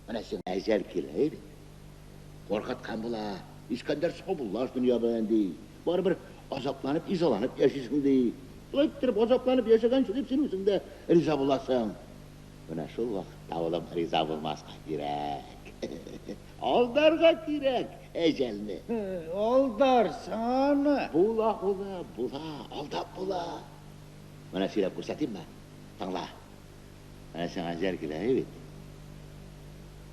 Ana sen ecel keleydi. Korkatkan bula. İskender Sabullah dünya beğendi. Bari bir azaplanıp, izalanıp yaşasın diye. Dolayıp azaplanıp yaşagan için hepsinin üstünde riza bulasın. Buna şu vakit tavlam riza bulmazga gerek. Aldarga gerek ecelini. Aldar sana. Bula, aldap bula. Bana söyleyip göstereyim mi? Tanla. Bana sana ecel keleydi.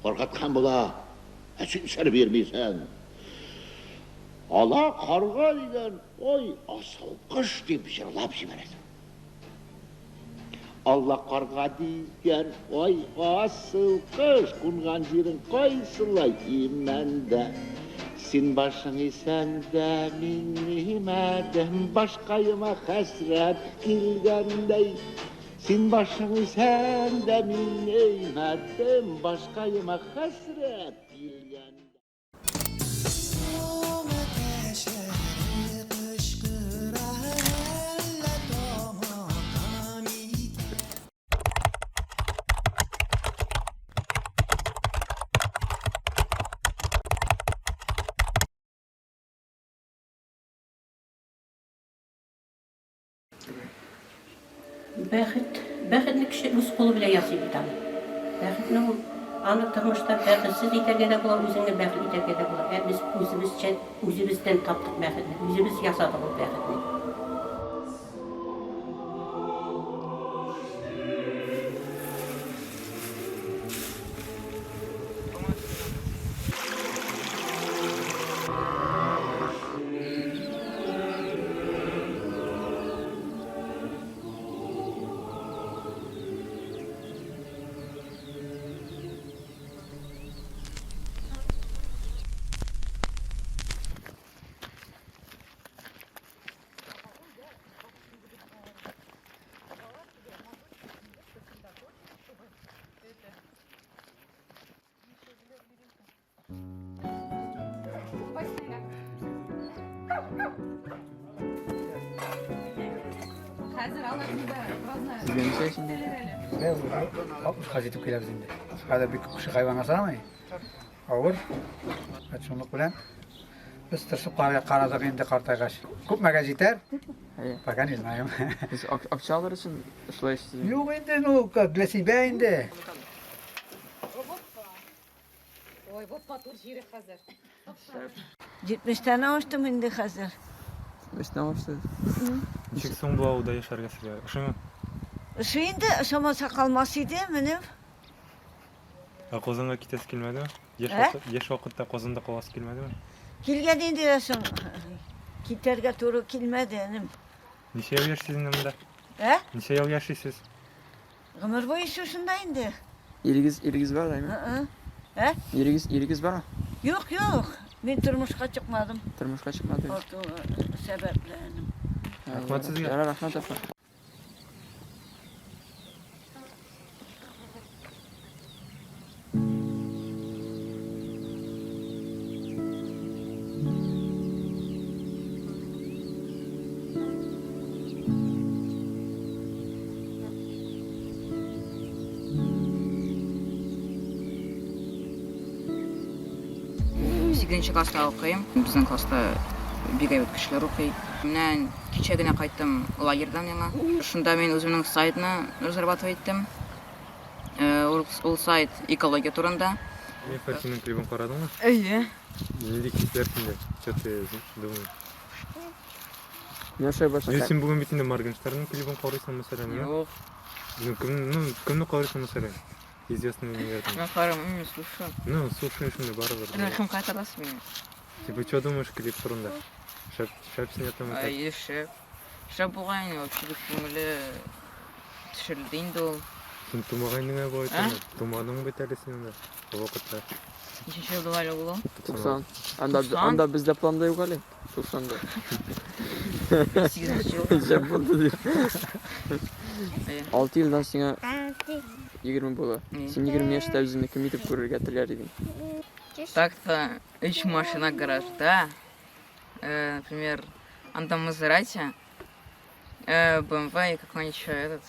Korkatkan bula. Esin seni vermeysen. Allah karga degen, oy asıl kış deyip bir şey laf veresin. Allah karga degen, oy asıl kış, kungan jirin koysula imende. Sin başını sende minimedem, başkayıma hasret kilgendey. Sin başını sende minimedem, başkayıma hasret kilgendey. Бәхетле кеше үз кулы белән ясый бит аны. Бәхетне ул аны тормышта бәхетсез итәргә дә була, үзеңне бәхетле итәргә дә була. Без үзебездән таптык бәхетне, үзебез ясадык ул бәхетне. Sizga necha yashingda? Ben 60 yetib kelamiz endi. Hali bir kishi hayvon asamay. Og'ir. Shundoq bilan biz tirishib qaradik endi qartayg'ash. Ko'pmaga yetar. Пока не знаем. Siz akçalar için ishlaysiz. Yo'q endi, ну, как для себя endi. Ой, вот patır jiri hazır. 70 tane açtım şimdi hazır. Nechdan boshladi? Nechik so'm bu ovda yasharga sizga? O'shami? Şu endi aşamasa kalmasıydı benim. Qozonga ketasi kelmadimi? Yosh vaqtda qozonda qolasi kelmadimi? Kelgen endi yaşam. Gitarga to'g'ri kelmadi benim. Necha yil yashaysiz bunda? He? Necha yil yashaysiz? Ömür boyu şu şunda endi. Erigiz var değil mi? He? Erigiz var mı? Yok. Ben turmuşka çıkmadım. Turmushga chiqmadi. O sebeplerim. Rahmat sizga. Rahmat aka. Сегізінші класста оқимын. Біздің класста бегайбет кішілер оқиды. Мен кешегіне қайттым лагерьдан яңа. Шында мен өзімнің сайтына разрабатывать еттім. Ол сайт экология турында. Men Fatih'nin klibini qaradingmi? Iya. Nega ketayapsizlar? Chati думаю. Yashay boshlasa. Sen bugun bitinda Morgensternning klibini qaraysan masalan, Yo'q. Kimni qaraysan masalan? Известный университет. Мен қарамаймын, мен слушаю. Ну, слушай, что мне барабар. Кім қайтарасыз мені? Типа, что думаешь, клип турында? Шәп снятым это. Ай, шәп болған, вообще көңілі түсірілді енді ол. Сен тумағаныңа бой тұрмы? Тумадың бет әлі сен онда? Вақытта. Нешінші жылды әлі болу? 90. Анда bizde planda yok hali. 90'da. 8-ci жыл. Жеп болды deyip. 6 yıldan sana 20 bola. Sen 20 yaşta üzerinde kim yetip görürge hatırlar edin. Так-то 3 машина гаражда. Например, анда Мазерати, BMW и какой-нибудь еще этот.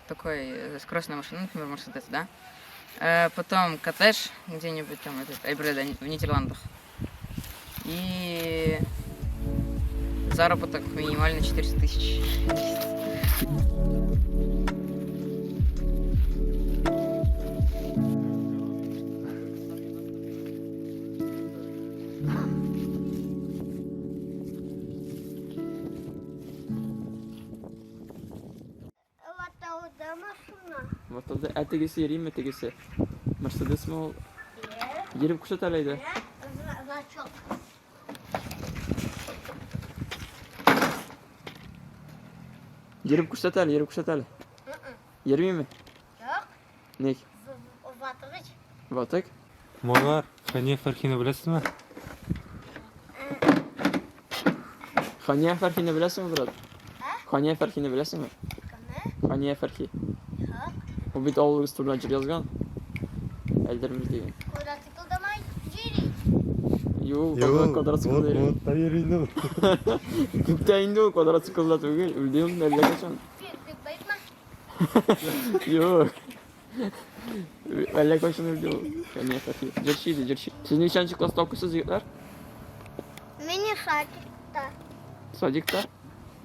Такой скоростная машина, например, Мерседес, да? Потом коттедж где-нибудь там, в Нидерландах. И заработок минимально 400 тысяч. Вот это әтегесі ерейін ме тегесі? Мерседес ме ол? Еріп күшет әлейді. Еріп күшет әлі. Ермей ме? Жоқ. Nek? Ватыгыч. Ватык? Молар, Хания Фархина білесіз ме? Хания Фархины білесің ме, брат? Хания Фархины білесің ме? Кімі? Хания Фархи. Жоқ. O bir ağlı turdan jir yazgan. Ellerimiz деген. Квадроциклдамай жери. Yo, quadrotsiklda yürüyor. Муттар ерейді. Күптәйінді o quadrotsiklda түгел. Үлдейім әлі қашан. Деп байтма. Yok. Әлі қашан үлді o. Хания Фархи. Жүршейді. Siz nechінші класста оқисыз, жігітлер? Мені садикта. Садикта?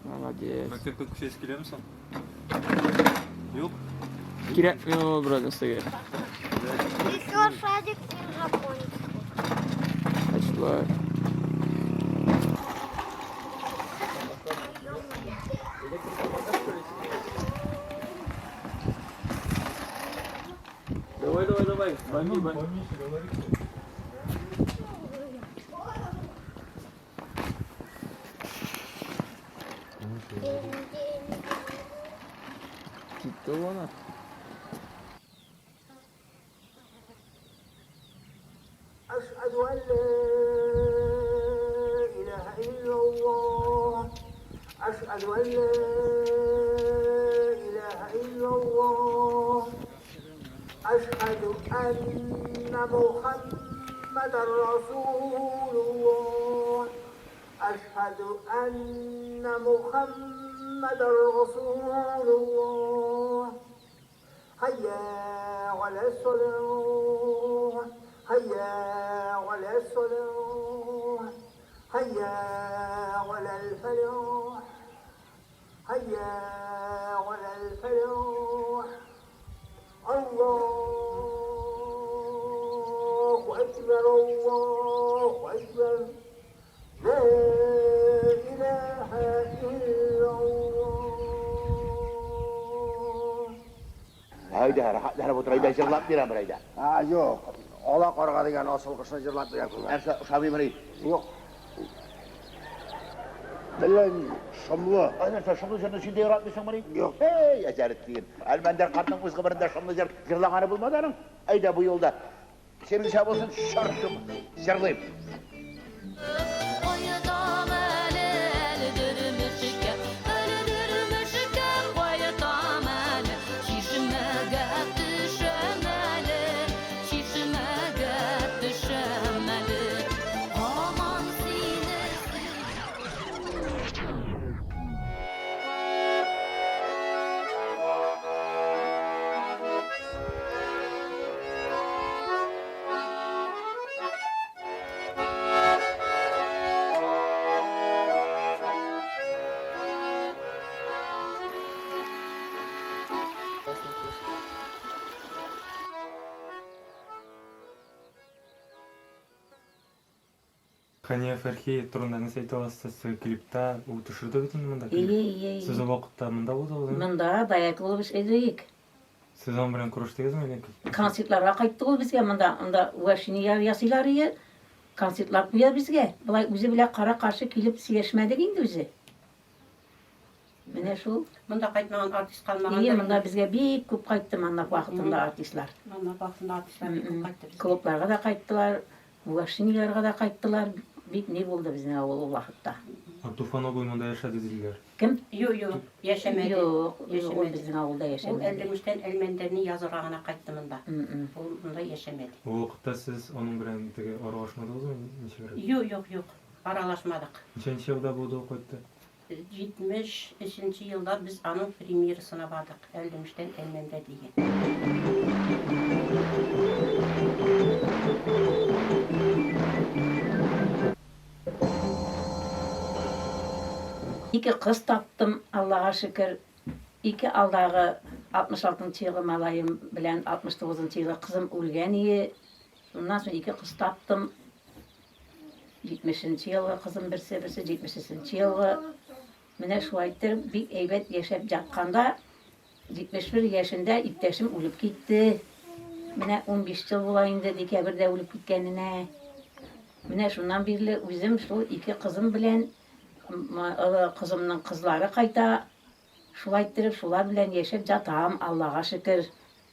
Молодец. Мектепке күшес келемісің? Yok. Kerakmi o brат Instaga? Еще садик и жапонец. Açtılar. Давай. Бомби. Gitti o bana. أشهد أن لا إله إلا الله أشهد أن لا إله إلا الله أشهد أن محمدا رسول الله أشهد أن محمدا رسول الله هيا على الصلاة هيا على الصلاة هيا على الفلاح هيا على الفلاح الله أكبر لا إله إلا الله Haydi her bu tırayda jırlap biram rayda. Ha yo'q. Ola qorga degan osilqishni jilab beryapman. Ersa şabi mari. Yo'q. Bilen şamlı. Aynen sen şamlı jırını şimdi yaratmışsın mari. Yok. Hey ajaret deyin. Elbender kartın kız kıbrında şamlı jırlağanı bulmadanın. Ayda bu yolda. Senin şab olsun şartım. Jırlayım. Хания Фархи турында нәрсе айта аласыз? Сіз клипта у түшірді бетін мұнда клип? Ие. Сіз ол вақытта мұнда болдыңыз? Мында даяк болып эдик. Сіз он білен күрештіңіз ме? Концертларға қайтты ғой бізге мында уашиния ясыйлар ие. Концертлар қоя бізге. Бұлай өзі біле қара қаршы келіп сиешмәдік енді өзі. Міне шул. Мында қайтмаған артист қалмаған. Ие, мында бізге бик көп қайтты мында вақытында артистлар. Мында вақытында артистлар бик көп қайтты. Клубларға да қайттылар, уашиниларға да қайттылар. Бик не болды біздің ауыл ол вақытта. Туфан оғыл мұнда яшады дейділер. Кім? Yok, yaşamadı. Yok, ол біздің ауылда Ол yaşamadı. Eldemiş'ten Elmender'ini yazıra ғана қайтты мында. Ол мында yaşamadı. Ол вақытта сіз оның білен теге аралашмадыңыз ма? Нешеге? Yok, aralashmadık. Нешенші жылда болды ол қайтты? 73 yılda biz anın premierasına vardık. Eldemiş'ten Elmender diye. 2 kız taptım Allah'a şükür. 2 alдағы 66 yılı malayım bilen 69 yılı kızım ölgen iyi. Ondan sonra 2 kız taptım. 70 yılı kızım birisi 70 yılı. Mine şu aytır bir eybet yaşayıp жатқанда 71 yaşında ipteşim ölüp gitti. Mine 15 yıl bulayındı dekabirde ölüp gitkenine. Mine şundan birli bizim şu 2 kızım bilen kızımның kızları kayta. Şu aytırıp şular bilen yaşayıp jatam Allah'a şükür.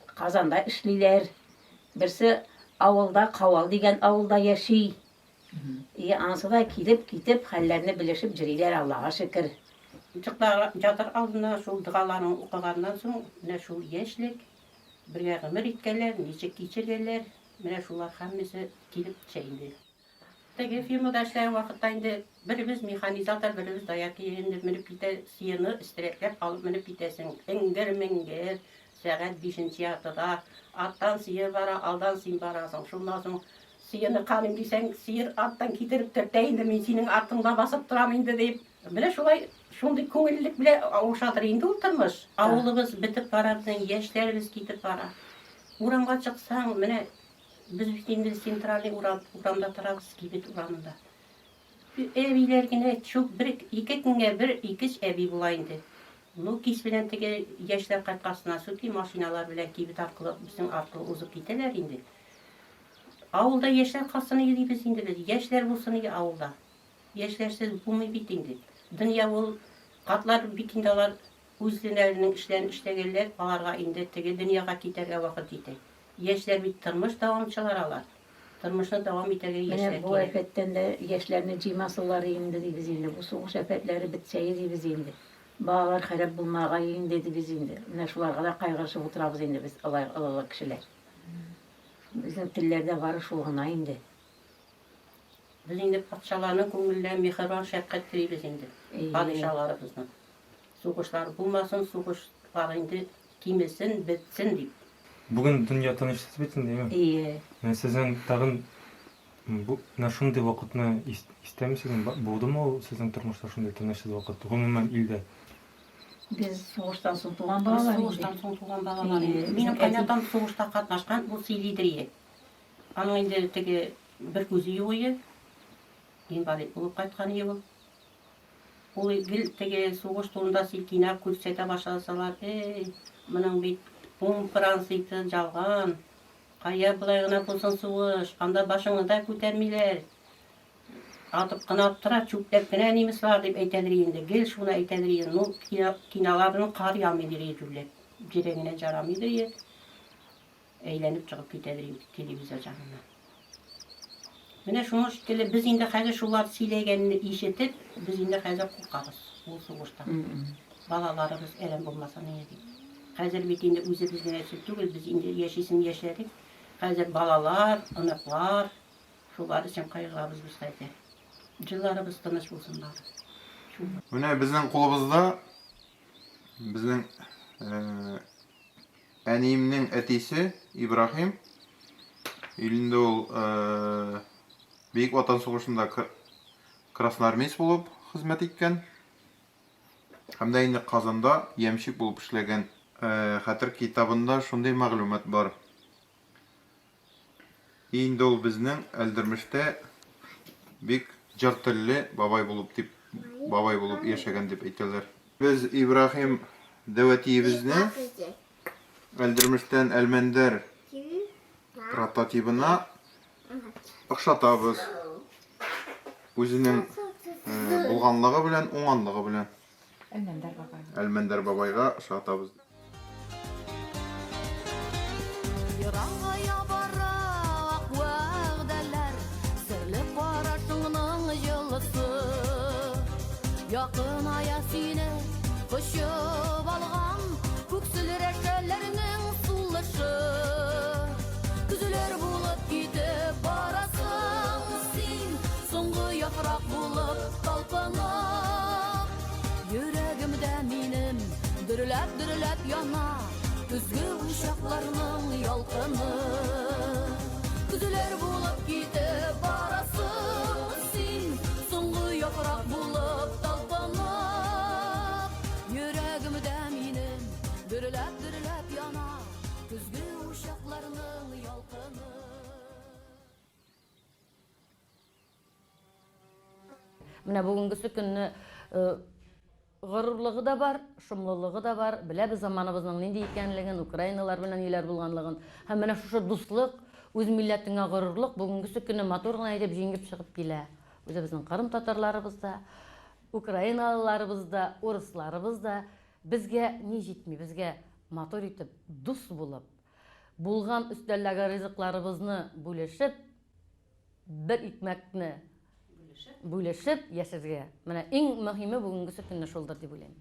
Kazanda işliler. Birisi avulda Kaval degen avulda yaşay. Ansı da kitip hallerini bilişip jiriler Allah'a şükür. Жатыр алдына шул дұғаларын оқығаннан соң, міне шул ешілік, бірге ғымыр иткелер, нечек кечергелер, міне шулар хаммесі келіп чейінді. Теге фирмада эшләгән вакытта инде беребез механизатор, беребез даяк yerinde менеп китә, сыйны истерекләп алып менеп китәсең. Эңгер, сәгать 5-нче атыда, аттан сыйыр бара, алдан син барасың. Шуннан соң сыйны каным дисәң, сыйыр аттан китереп төртә инде, мен синең артыңда басып торам инде дип. Менә шулай шундый күңеллек белән авышадыр инде ул тормыш. Авылыбыз битеп бара, безнең яшьләребез китеп бара. Урамга чыксаң, менә biz bittiğinde sentrali uğramda tarafız gibi uğramında. Evler yine çok iki günge bir ikiç evi bulayındı. Nu kis bilen tege yaşlar katkasına sütli maşinalar bilen gibi tarkılı bizim arkalı uzup giteler indi. Avulda yaşlar kasını yedi biz indi biz. Yaşlar bulsunu ki avulda. Yaşlarsız bu mu bitindi. Dünya ol katlar bitindalar uzunlarının işlerini işlegeller balarga indi tege dünyaga kiterge vakit iti. Yaşlar bir tırmış devamçılar alar. Tırmışını devam iterge yaşlar Mine bu efetten de yaşlarını cimasılar indi biz indi. Bu soğuş efetleri bitseydi biz indi. Bağlar harap bulmağa indi biz indi. Mine şularga da kaygırışıp oturabız indi biz alılı kişiler. Bizim tillerde var şuğuna indi. Biz indi patşalarının көңіліне mehriban şefkatleri biz indi. Padişalarımızın. Soğuşlar bulmasın, soğuşlar indi kimilsin, bitsin deyip. Бүгін дүния тыныштық бетін деймін. İyi. Сіздің тағын шындай уақытны істемесің, болды ма ол сіздің тұрмышта шындай тыныштық уақыт? Ғұмуман ilde. Biz soğuştan soğuk tuğan bağlar indi. Soğuştan soğuk tuğan bağlar indi. Benim kaynatam soğuşta katnaşkan bu Silidriye. Anın indi tege bir gözü yoğuyu. İnvalid olup kaytkan yoğu. Ол гел теге соғыш турында силкинәп күрсәтә башласалар, моның бит принципы жалган. Кая булай гына булсын сугыш, анда башыңны да күтәрмиләр. Атып кына тора, чүпләп кенә немислар дип әйтәләр инде. Гел шуны әйтәләр инде. Ну киналарның кар ямыйдыр җүләп. Җирәгенә жарамыйдыр. Әйләнеп чыгып китәләр инде телевизор җанына. Менә шуның шикелле без инде хәзер шулар сөйләгәнне ишетеп, без инде хәзер куркабыз ул сугыштан. Балаларыбыз әрәм булмаса ни дип. Хәзер бит инде үзебез генә түгел, без инде яшисен яшәдек. Хәзер балалар, аныклар, шулар өчен кайгырабыз без хәзер. Җилларыбыз тыныч булсыннар. Менә безнең кулыбызда безнең әниемнең әтисе Ибрахим илендә ул Бейік Ватан соғышында красноармеец болып хезмәт иткән. Һәм дә инде Казанда ямщик булып эшләгән. Хәтер китабында шундый мәгълүмат бар. Инде ул безнең Әлдермештә бик җыр телле бабай булып яшәгән дип әйтәләр. Без Ибрахим Дәвәтиевезне Әлдермештән Әлмәндәр прототипына охшатабыз. Үзенең булганлыгы белән, уңганлыгы белән. Әлмәндәр бабайга охшатабыз. Якын ая сине кочып алган күксел рәшәләрнең сулышы. Күзләр булып китеп барасың син, соңгы яфрак булып талпынып. Йөрәгемдә минем дөрләп яна, көзге ушакларның ялкыны. Күзләр булып китеп барасың син, соңгы яфрак булып талпынып. Менә бүгенгесе көнне горурлыгы да бар, шомлылыгы да бар. Беләбез заманыбызның нинди икәнлеген, украиналар белән ниләр булганлыгын. Һәм менә шушы дуслык, үз милләтеңә горурлык бүгенгесе көнне матур гына итеп җиңеп чыгып килә. Үзебезнең Кырым татарларыбыз да, украиналыларыбыз да, урысларыбыз да безгә ни җитми, безгә матур итеп дус булып, булган өстәлдәге ризыкларыбызны бүлешеп, бер икмәкне бүлешеп яшәргә. Менә иң мөһиме бүгенгесе көнне шулдыр дип уйлыйм.